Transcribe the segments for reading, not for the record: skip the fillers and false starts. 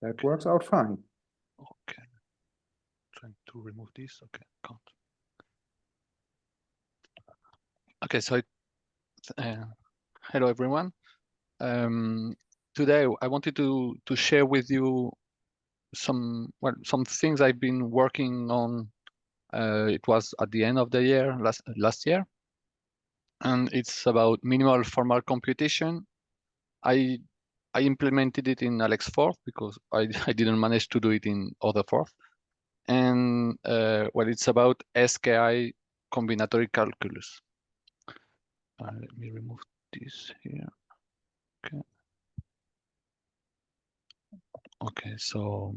That works out fine. Okay. Trying to remove this. Okay, can't. Okay, so hello everyone. Today I wanted to share with you some things I've been working on. It was at the end of the year last year, and it's about minimal formal computation. I implemented it in AlexForth because I didn't manage to do it in otherForth. And it's about SKI combinatory calculus. Let me remove this here. Okay. Okay, so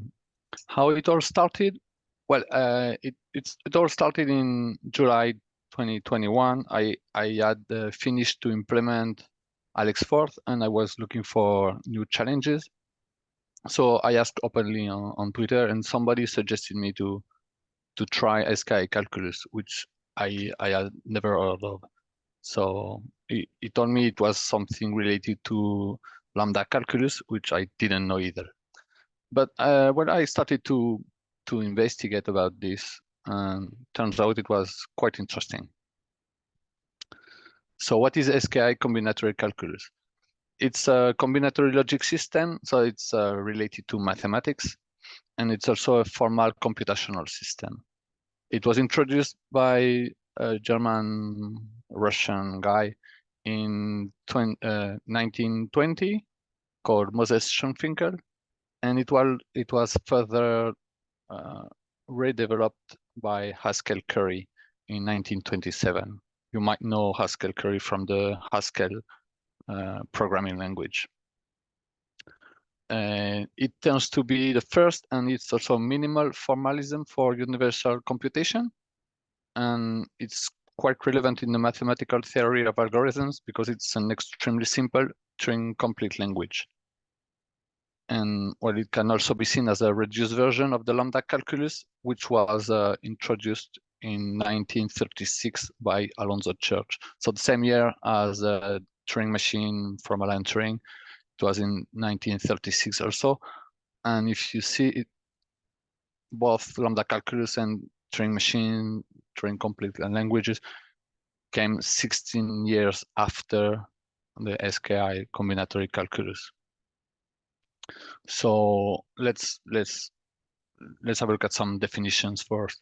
how it all started? Well, it all started in July 2021. I had finished to implement AlexForth, and I was looking for new challenges. So I asked openly on Twitter, and somebody suggested me to try SKI calculus, which I had never heard of. So he told me it was something related to lambda calculus, which I didn't know either. But when I started to investigate about this, turns out it was quite interesting. So what is SKI combinatory calculus? It's a combinatory logic system, so it's related to mathematics, and it's also a formal computational system. It was introduced by a German-Russian guy in 1920 called Moses Schoenfinkel, and it was further redeveloped by Haskell Curry in 1927. You might know Haskell Curry from the Haskell programming language. It tends to be the first, and it's also minimal formalism for universal computation. And it's quite relevant in the mathematical theory of algorithms because it's an extremely simple Turing-complete language. And it can also be seen as a reduced version of the lambda calculus, which was introduced in 1936 by Alonzo Church. So the same year as the Turing machine from Alan Turing. It was in 1936 also. And if you see it, both lambda calculus and Turing machine, Turing complete languages came 16 years after the SKI combinatory calculus. So let's have a look at some definitions first.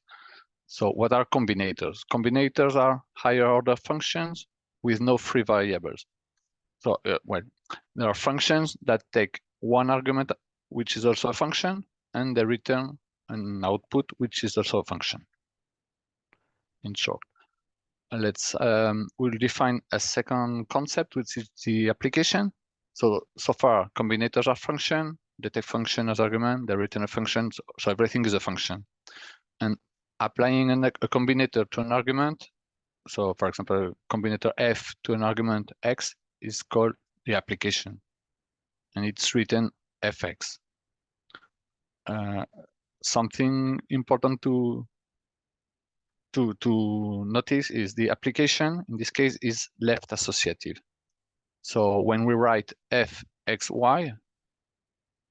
So what are combinators? Combinators are higher order functions with no free variables. So there are functions that take one argument, which is also a function, and they return an output, which is also a function. In short, we'll define a second concept, which is the application. So far, combinators are function. They take function as argument. They return a function. So everything is a function. And applying a combinator to an argument. So for example, combinator f to an argument x is called the application, and it's written fx. Something important to notice is the application, in this case, is left associative. So when we write fxy,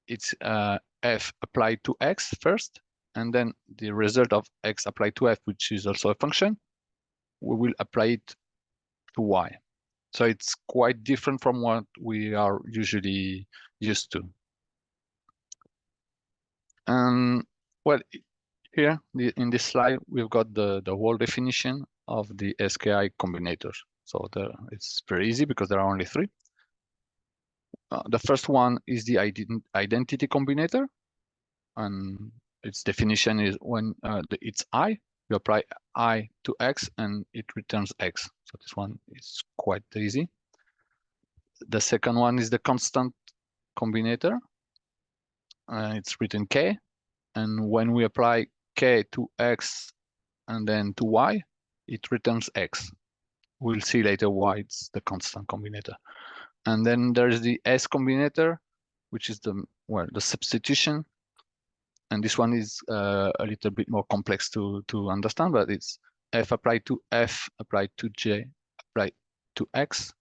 it's f applied to x first, and then the result of x applied to f, which is also a function, we will apply it to y. So it's quite different from what we are usually used to. Here in this slide, we've got the whole definition of the SKI combinators. So it's very easy because there are only three. The first one is the identity combinator, and its definition is when it's I, you apply I to X and it returns X. So this one is quite easy. The second one is the constant combinator. It's written K, and when we apply K to X and then to Y, it returns X. We'll see later why it's the constant combinator. And then there's the S combinator, which is the substitution. And this one is a little bit more complex to understand, but it's F applied to F applied to J applied to X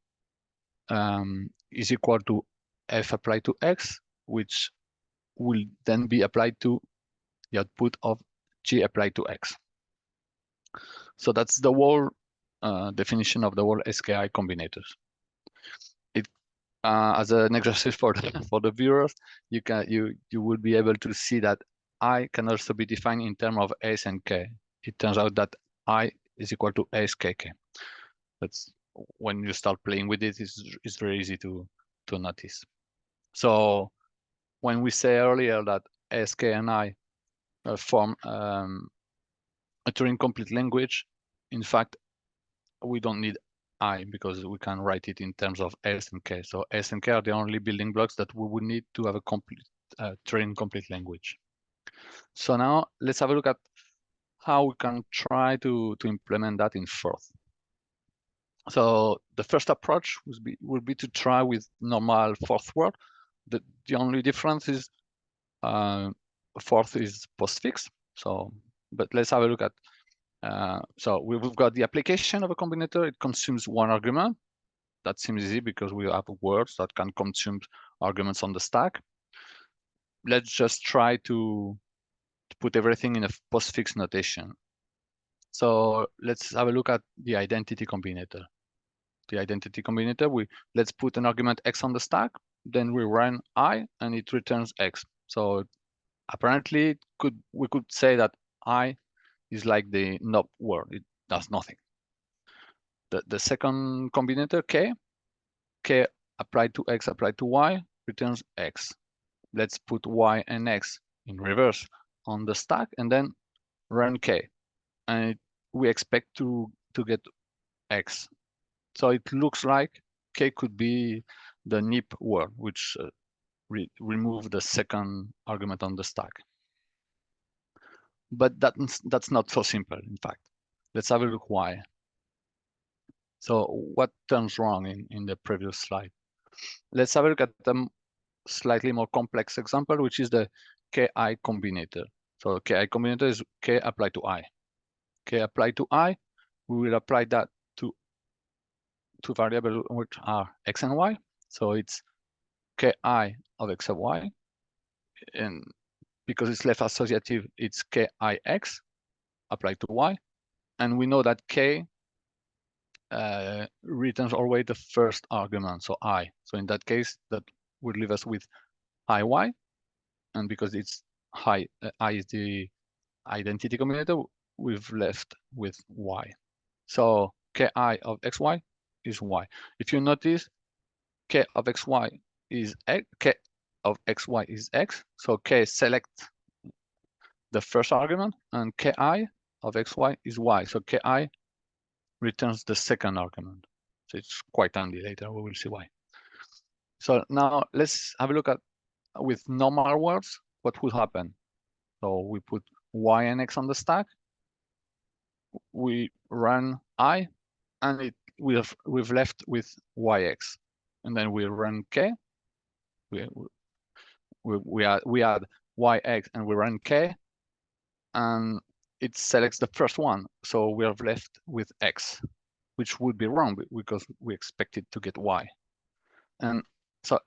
is equal to F applied to X, which will then be applied to the output of G applied to X. So that's the whole definition of the whole SKI combinators. It as an exercise for the viewers, you will be able to see that I can also be defined in terms of S and K. It turns out that I is equal to SKK. That's when you start playing with it, it's very easy to notice. So when we say earlier that SK and I form a Turing complete language, in fact, we don't need I because we can write it in terms of S and K. So S and K are the only building blocks that we would need to have a complete Turing complete language. So now let's have a look at how we can try to implement that in Forth. So the first approach would be to try with normal Forth word. The only difference is Forth is postfix. So, but let's have a look at. So we've got the application of a combinator. It consumes one argument. That seems easy because we have words that can consume arguments on the stack. Let's just try to put everything in a postfix notation. So let's have a look at the identity combinator. The identity combinator, let's put an argument X on the stack, then we run I and it returns X. So apparently we could say that I is like the NOP word, it does nothing. The second combinator K applied to X applied to Y returns X. Let's put Y and X in reverse on the stack and then run K. And we expect to get X. So it looks like K could be the NIP word, which remove the second argument on the stack. But that's not so simple, in fact. Let's have a look why. So what turns wrong in the previous slide? Let's have a look at a slightly more complex example, which is the KI combinator. So KI combinator is K applied to I. K applied to I, we will apply that to two variables which are X and Y. So it's Ki of X and Y. And because it's left associative, it's Kix applied to Y. And we know that K returns always the first argument, so I. So in that case, that would leave us with IY. And because it's I is the identity combinator, we've left with Y. So Ki of XY is Y. If you notice, K of XY is X, K of XY is X. So K selects the first argument and Ki of XY is Y. So Ki returns the second argument. So it's quite handy later, we will see why. So now let's have a look at with normal words, what will happen. So we put Y and X on the stack. We run I and we've left with YX. And then we run K. We add YX and we run K. And it selects the first one. So we are left with X, which would be wrong because we expected to get Y. And so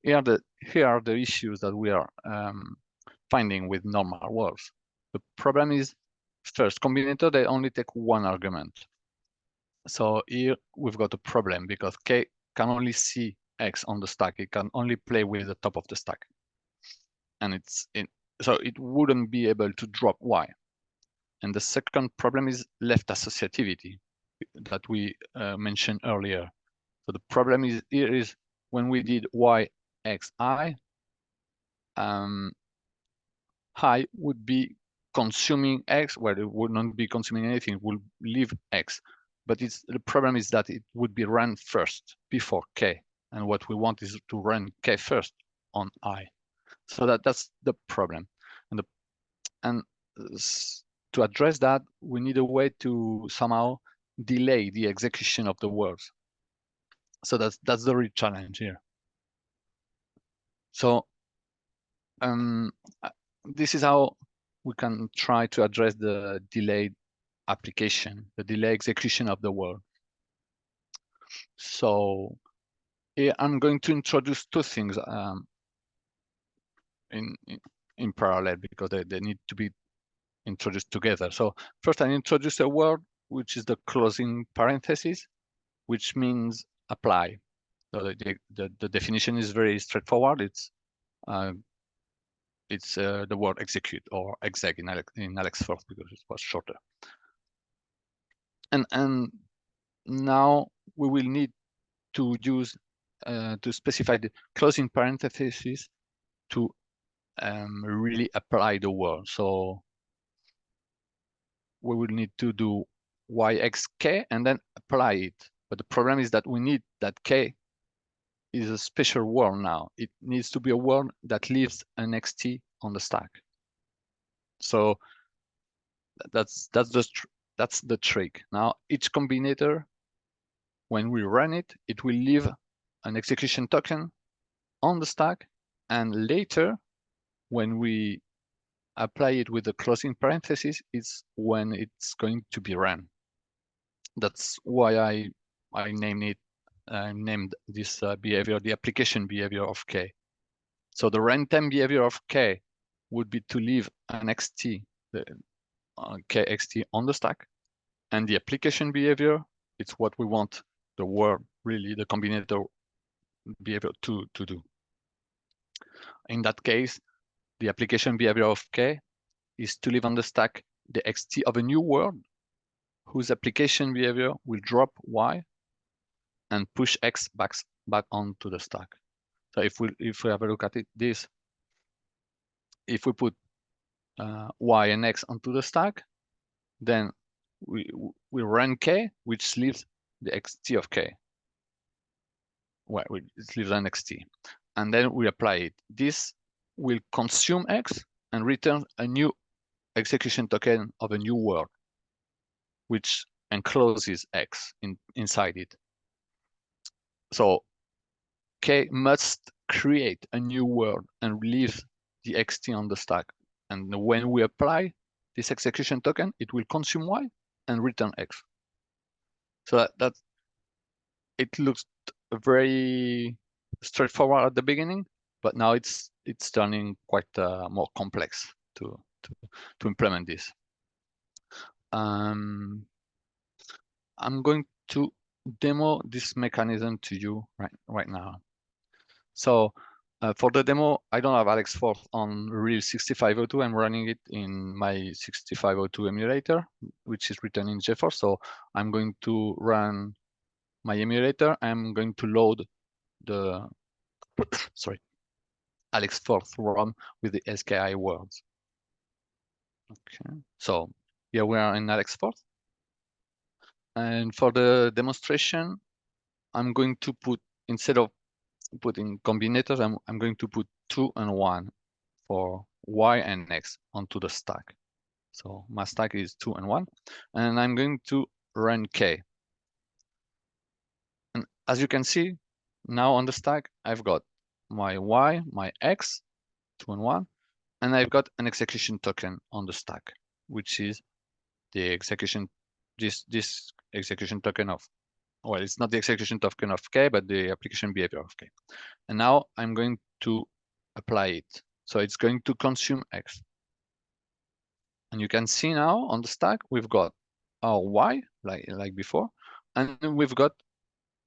here are the issues that we are finding with normal words. The problem is, first, combinator, they only take one argument. So here we've got a problem because K can only see X on the stack. It can only play with the top of the stack. And so it wouldn't be able to drop Y. And the second problem is left associativity that we mentioned earlier. So the problem here is when we did YXI, I would be consuming X, where it would not be consuming anything, it will leave X. But the problem is that it would be run first before K. And what we want is to run K first on I. So that's the problem. And to address that, we need a way to somehow delay the execution of the words. So that's the real challenge here. So this is how we can try to address the delayed application, the delay execution of the word. So here I'm going to introduce two things. in parallel because they need to be introduced together. So first I introduce a word which is the closing parenthesis, which means apply. So the definition is very straightforward. It's the word execute or exec in AlexForth because it was shorter. And now we will need to use to specify the closing parenthesis to really apply the word. So we will need to do yxk and then apply it. But the problem is that we need that k is a special word now. It needs to be a word that leaves an xt on the stack. So that's the trick. Now each combinator, when we run it, it will leave an execution token on the stack, and later when we apply it with the closing parenthesis, it's when it's going to be run. That's why I named this behavior the application behavior of k. So the runtime behavior of k would be to leave an xt, the kxt on the stack, and the application behavior, it's what we want the word, really the combinator behavior to do. In that case, the application behavior of k is to leave on the stack the xt of a new word whose application behavior will drop y and push x back onto the stack. So if we have a look at this, if we put y and x onto the stack, then we run k, which leaves the xt of k. Well, it leaves an xt, and then we apply it. This will consume x and return a new execution token of a new word, which encloses x inside it. So k must create a new word and leave the xt on the stack. And when we apply this execution token, it will consume y and return x. So that it looks very straightforward at the beginning, but now it's turning quite more complex to implement this. I'm going to demo this mechanism to you right now. So for the demo, I don't have AlexForth on real 6502. I'm running it in my 6502 emulator, which is written in GeForce. So I'm going to run my emulator. I'm going to load the sorry, AlexForth ROM with the SKI words. Okay, so here we are in AlexForth. And for the demonstration, I'm going to put, instead of putting combinators, I'm going to put 2 and 1 for y and x onto the stack. So my stack is 2 and 1, and I'm going to run k. And as you can see, now on the stack, I've got my y, my x, 2 and 1, and I've got an execution token on the stack, which is the execution, this execution token of, well, it's not the execution token of k, but the application behavior of k. And now I'm going to apply it. So it's going to consume x. And you can see now on the stack, we've got our y, like before, and we've got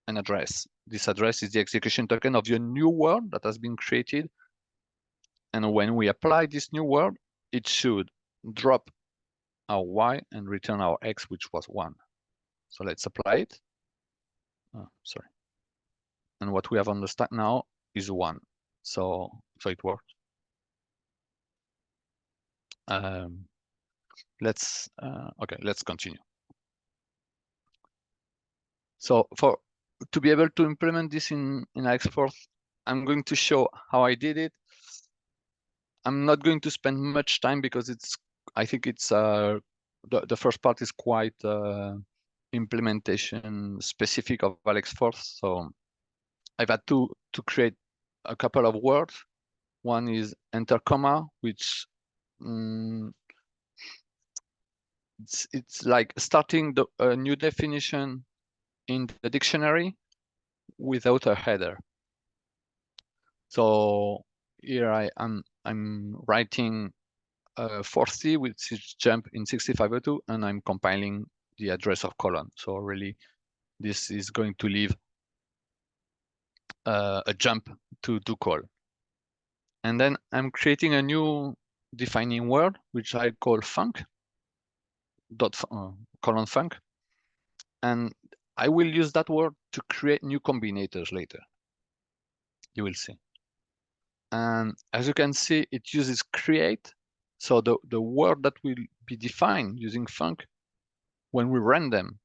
an address. This address is the execution token of your new word that has been created. And when we apply this new word, it should drop our y and return our x, which was 1. So let's apply it. Oh, sorry. And what we have on the stack now is 1. So it worked. Let's continue. So to be able to implement this in AlexForth, I'm going to show how I did it. I'm not going to spend much time because I think it's the first part is quite implementation specific of AlexForth. So I've had to create a couple of words. One is enter comma, which it's like starting a new definition in the dictionary without a header. So here I am I'm writing 4C, which is jump in 6502, and I'm compiling the address of colon. So really, this is going to leave a jump to call. And then I'm creating a new defining word, which I call func, colon func. And I will use that word to create new combinators later. You will see. And as you can see, it uses create. So the word that will be defined using func, when we run them,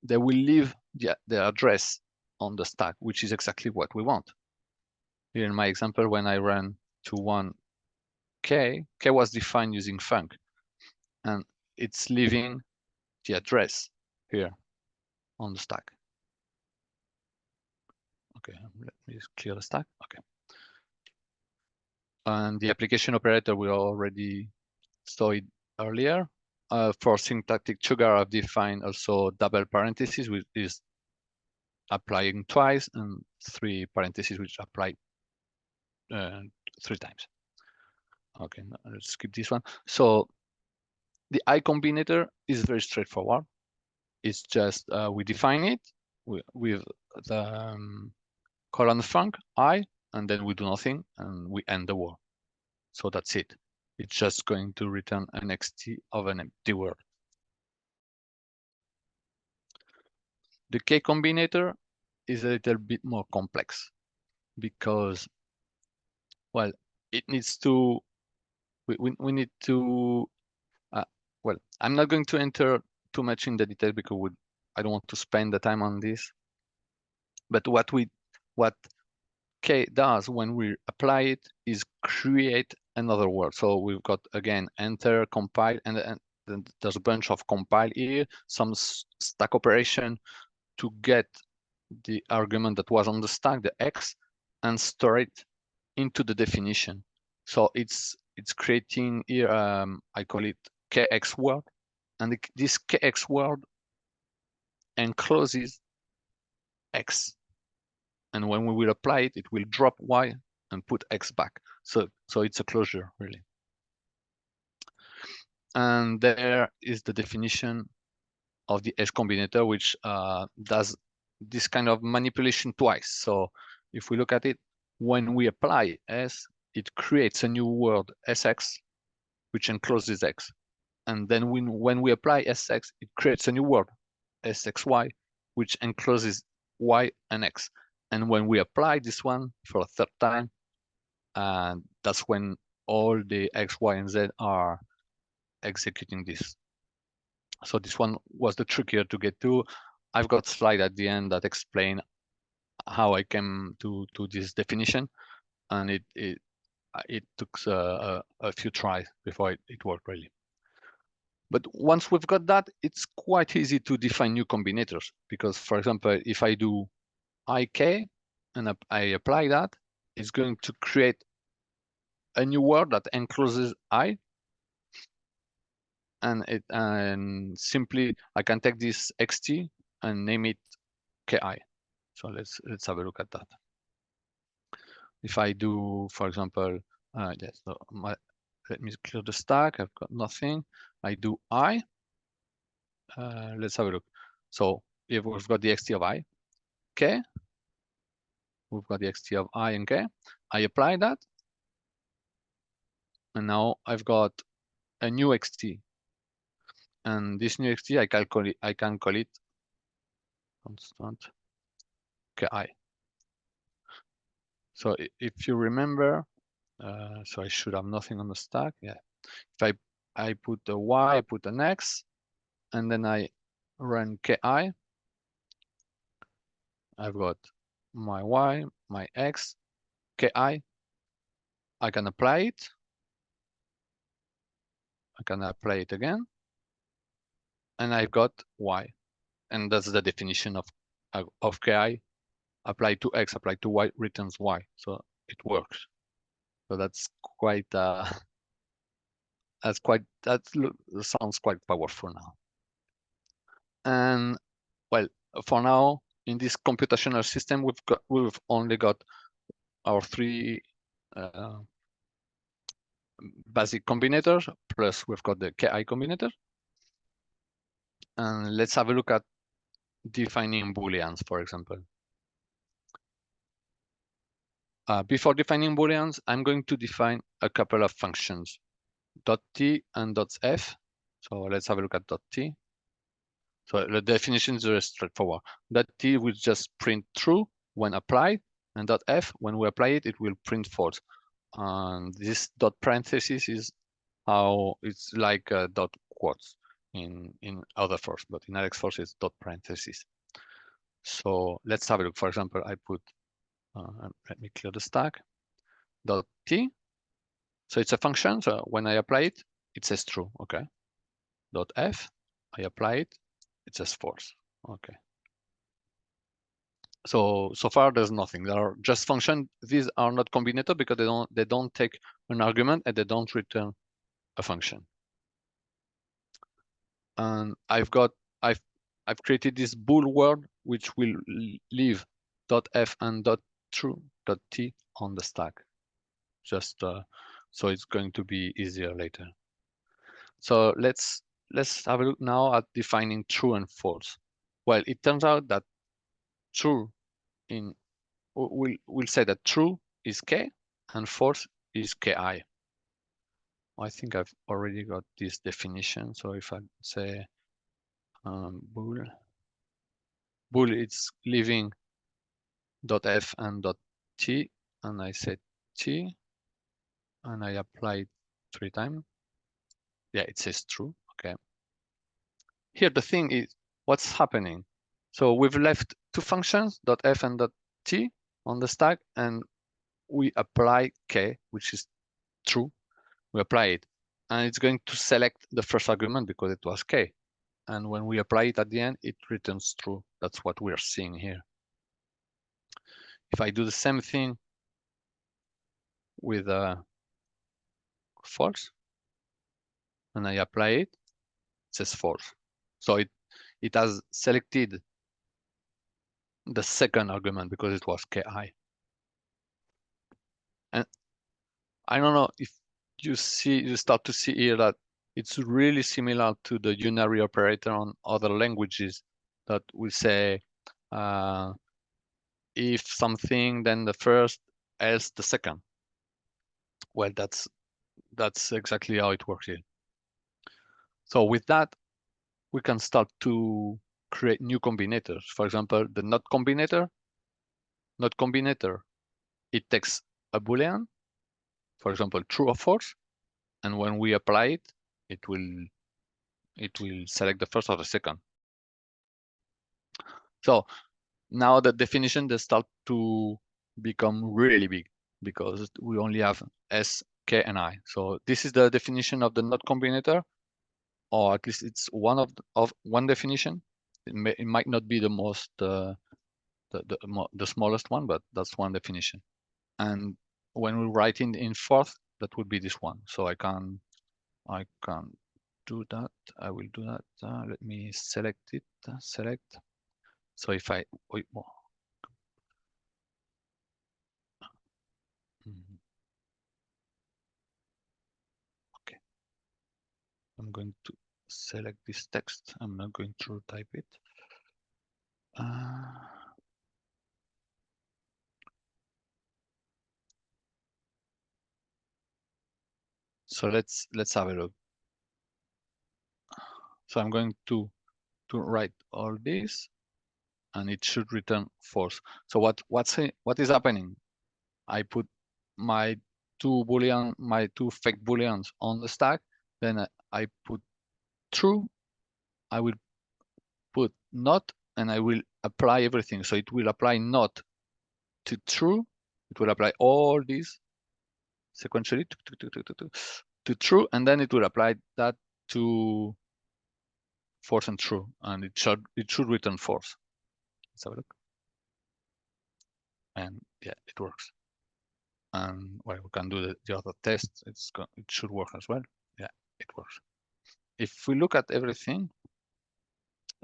they will leave the address on the stack, which is exactly what we want. Here in my example, when I run to 1k, k was defined using func, and it's leaving the address here on the stack. Okay, let me clear the stack. Okay. And the application operator we already saw it earlier. For syntactic sugar, I've defined also double parentheses, which is applying twice, and 3 parentheses, which apply 3 times. Okay, let's skip this one. So the I combinator is very straightforward. It's just we define it with the colon func I, and then we do nothing, and we end the word. So that's it. It's just going to return an xt of an empty word. The K combinator is a little bit more complex because, well, it needs to, we need to, well, I'm not going to enter too much in the detail because I don't want to spend the time on this. But what K does when we apply it is create another word. So we've got, again, enter, compile, and then there's a bunch of compile here, some stack operation to get the argument that was on the stack, the X, and store it into the definition. So it's creating here, I call it KX word, and this KX word encloses X. And when we will apply it, it will drop Y and put X back. So it's a closure, really. And there is the definition of the S combinator, which does this kind of manipulation twice. So if we look at it, when we apply S, it creates a new word, SX, which encloses X. And then when we apply SX, it creates a new word, SXY, which encloses Y and X. And when we apply this one for a third time, that's when all the X, Y, and Z are executing this. So this one was the trickier to get to. I've got slide at the end that explain how I came to this definition, and it took a few tries before it worked really. But once we've got that, it's quite easy to define new combinators because, for example, if I do IK and I apply that, it's going to create a new word that encloses I, and simply I can take this xt and name it ki. So let's have a look at that. If I do, for example, yes, so let me clear the stack. I've got nothing. I do I. Let's have a look. So if we've got the xt of I, k. We've got the xt of I and k. I apply that, and now I've got a new xt. And this new xt, I can call it constant ki. So if you remember, so I should have nothing on the stack. Yeah. If I put a y, I put an x, and then I run ki, I've got my y, my x, ki. I can apply it. I can apply it again, and I've got y, and that's the definition of ki. Apply to x, apply to y, returns y. So it works. So that's quite that sounds quite powerful now. And well, for now, in this computational system, we've only got our 3 basic combinator, plus we've got the KI combinator. And let's have a look at defining booleans, for example. Before defining booleans, I'm going to define a couple of functions, .t and .f. So let's have a look at .t. So the definition is very straightforward. .t will just print true when applied, and .f, when we apply it, it will print false. And this dot parenthesis is how it's like dot quotes in AlexForth, but in AlexForth it's dot parenthesis. So let's have a look. For example, I put, let me clear the stack, .t. So it's a function. So when I apply it, it says true. Okay. .f, I apply it, it says false. Okay. So far there's nothing. There are just functions. These are not combinator because they don't take an argument and they don't return a function. And I've created this bool word which will leave .f and .true .t on the stack, just so it's going to be easier later. So let's have a look now at defining true and false. Well, it turns out that true we'll say that true is k and false is ki. I think I've already got this definition. So if I say bool, it's leaving .f and .t, and I say t, and I apply it 3 times. Yeah, it says true. Okay. Here the thing is, what's happening? So we've left 2 functions, .f and .t, on the stack, and we apply k, which is true. We apply it, and it's going to select the first argument because it was k. And when we apply it at the end, it returns true. That's what we're seeing here. If I do the same thing with false, and I apply it, it says false. So it has selected the second argument because it was ki. And I don't know if you start to see here that it's really similar to the unary operator on other languages that will say if something, then the first, else the second. Well, that's exactly how it works here. So with that, we can start to create new combinators. For example, the not combinator, it takes a Boolean, for example, true or false, and when we apply it, it will select the first or the second. So now the definition, they start to become really big because we only have S, K, and I. So this is the definition of the not combinator, or at least it's one of one definition. It might not be the most the smallest one, but that's one definition. And when we write in Forth, that would be this one. So I can do that. I will do that. Let me select it. Select. So if I okay, I'm going to select this text. I'm not going to type it. So let's have a look. So I'm going to write all this, and it should return false. So what is happening? I put my two fake booleans on the stack. Then I put true. I will put not, and I will apply everything. So it will apply not to true. It will apply all these sequentially to true, and then it will apply that to false and true, and it should return false. Let's have a look. And yeah, it works. And well, we can do the other test. It should work as well. Yeah, it works. If we look at everything,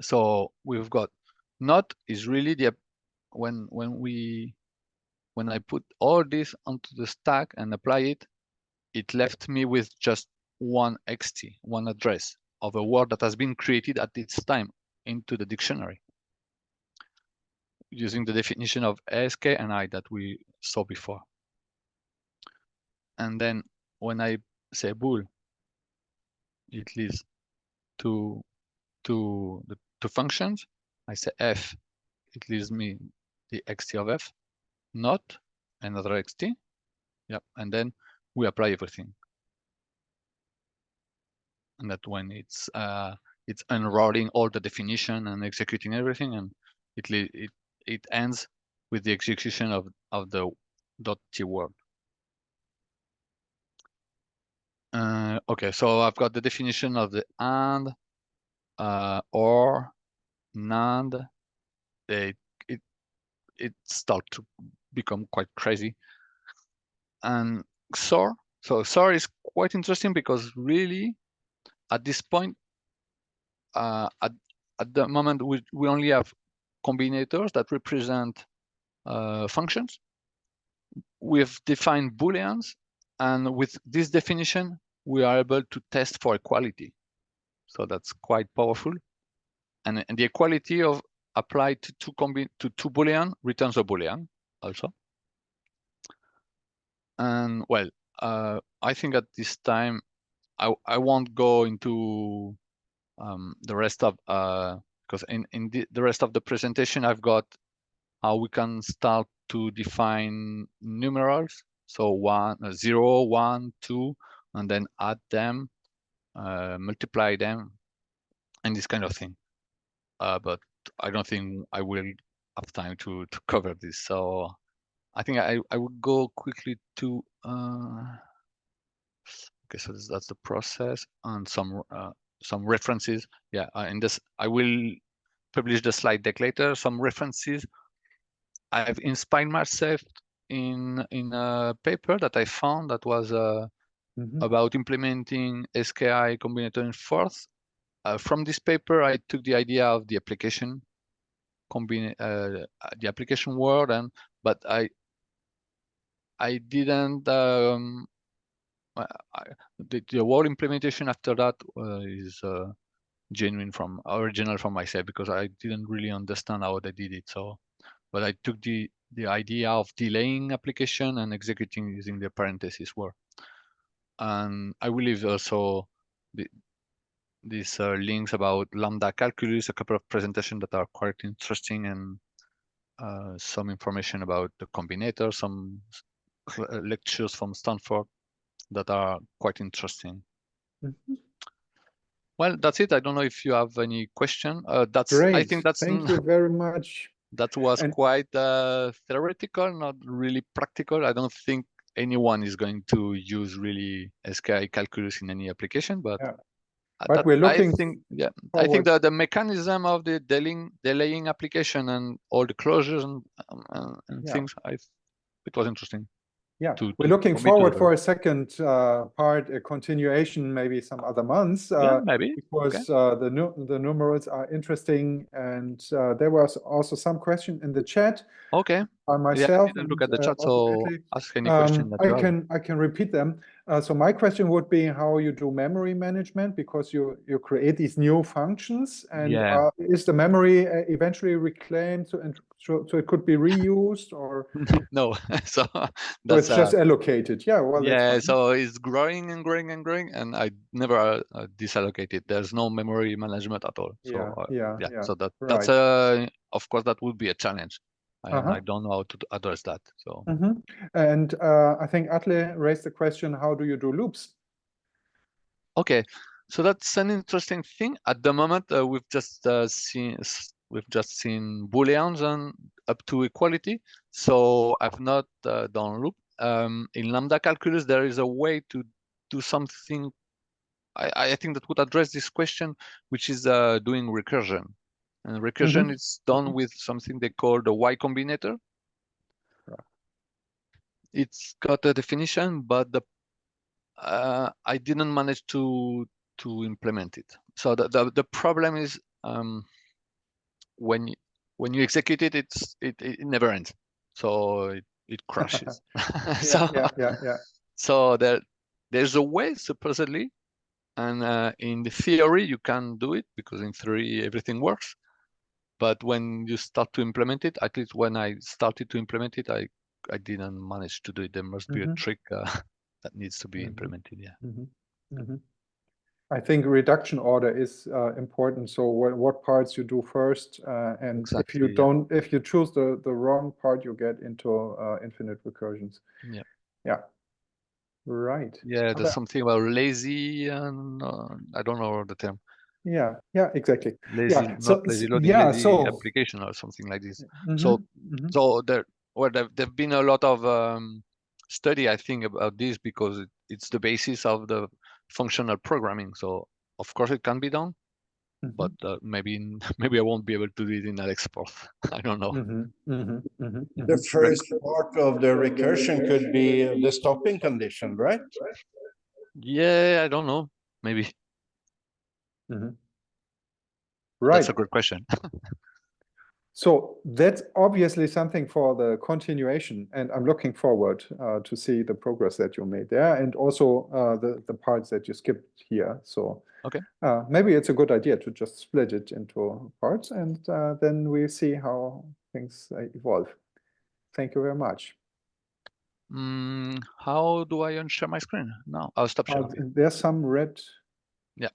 so we've got not is really the when I put all this onto the stack and apply it, it left me with just one xt, one address of a word that has been created at its time into the dictionary, using the definition of ASK and I that we saw before. And then when I say bool, it leads to the two functions. I say f, it leaves me the xt of f, not another xt. Yep, and then we apply everything. And that when it's unrolling all the definition and executing everything, and it ends with the execution of the .t word. Okay, so I've got the definition of the and, or, NAND. It starts to become quite crazy. And XOR. So XOR is quite interesting because really, at this point, at the moment, we only have combinators that represent functions. We've defined Booleans, and with this definition, we are able to test for equality. So that's quite powerful. And the equality of applied to two Boolean returns a Boolean also. And well, I think at this time, I won't go into the rest of because in the rest of the presentation, I've got how we can start to define numerals. So 0, 1, 2, and then add them, multiply them, and this kind of thing. But I don't think I will have time to cover this. So I think I would go quickly to okay, so that's the process and some references. Yeah, in this I will publish the slide deck later. Some references. I've inspired myself in a paper that I found that was about implementing SKI combinator in Forth. From this paper, I took the idea of the application the application word, but I didn't the word implementation after that is original from myself, because I didn't really understand how they did it. So, but I took the idea of delaying application and executing using the parenthesis word. And I will leave also these links about lambda calculus, a couple of presentations that are quite interesting, and some information about the combinator, some lectures from Stanford that are quite interesting. Well, that's it. I don't know if you have any question. Great. I think that's. Thank you very much. That was quite theoretical, not really practical. I don't think anyone is going to use really SKI calculus in any application, but. Yeah. But we're looking. I think the mechanism of the delaying application and all the closures and things, it was interesting. Yeah, we're looking forward for a second part, a continuation, maybe some other months. Yeah, maybe. Because the numerals are interesting, and there was also some question in the chat. Okay. By myself. Yeah, I didn't look at the chat, so ask any question that you have. I can repeat them. So my question would be how you do memory management, because you create these new functions, and is the memory eventually reclaimed so it could be reused, or no? So it's just allocated. Yeah, well, yeah. So it's growing and growing and growing, and I never disallocated. There's no memory management at all. So yeah. So that's of course that would be a challenge. And I don't know how to address that. So. And I think Atle raised the question: how do you do loops? Okay, so that's an interesting thing. At the moment, we've just seen Booleans and up to equality. So I've not done loop. In lambda calculus, there is a way to do something. I think that would address this question, which is doing recursion. And recursion is done with something they call the Y combinator. It's got a definition, but I didn't manage to implement it. So the problem is when you execute it, it never ends. So it crashes. So So there's a way supposedly, and in the theory you can do it because in theory everything works. But when you start to implement it, at least when I started to implement it, I didn't manage to do it. There must be a trick that needs to be implemented. Yeah. I think reduction order is important. So what parts you do first, and exactly, if you don't, if you choose the wrong part, you get into infinite recursions. Yeah. Right. Yeah, there's something about lazy, and I don't know the term. Yeah, exactly. Lazy, not lazy loading, lazy application or something like this. So there've been a lot of study, I think, about this because it's the basis of the functional programming. So of course it can be done, but maybe I won't be able to do it in AlexForth. I don't know. The first part of the recursion could be the stopping condition, right? Yeah, I don't know. Maybe. Right. That's a good question. So that's obviously something for the continuation, and I'm looking forward to see the progress that you made there, and also the parts that you skipped here. So okay, maybe it's a good idea to just split it into parts, and then we see how things evolve. Thank you very much. How do I unshare my screen? No, I'll stop sharing. There's some red. Yeah.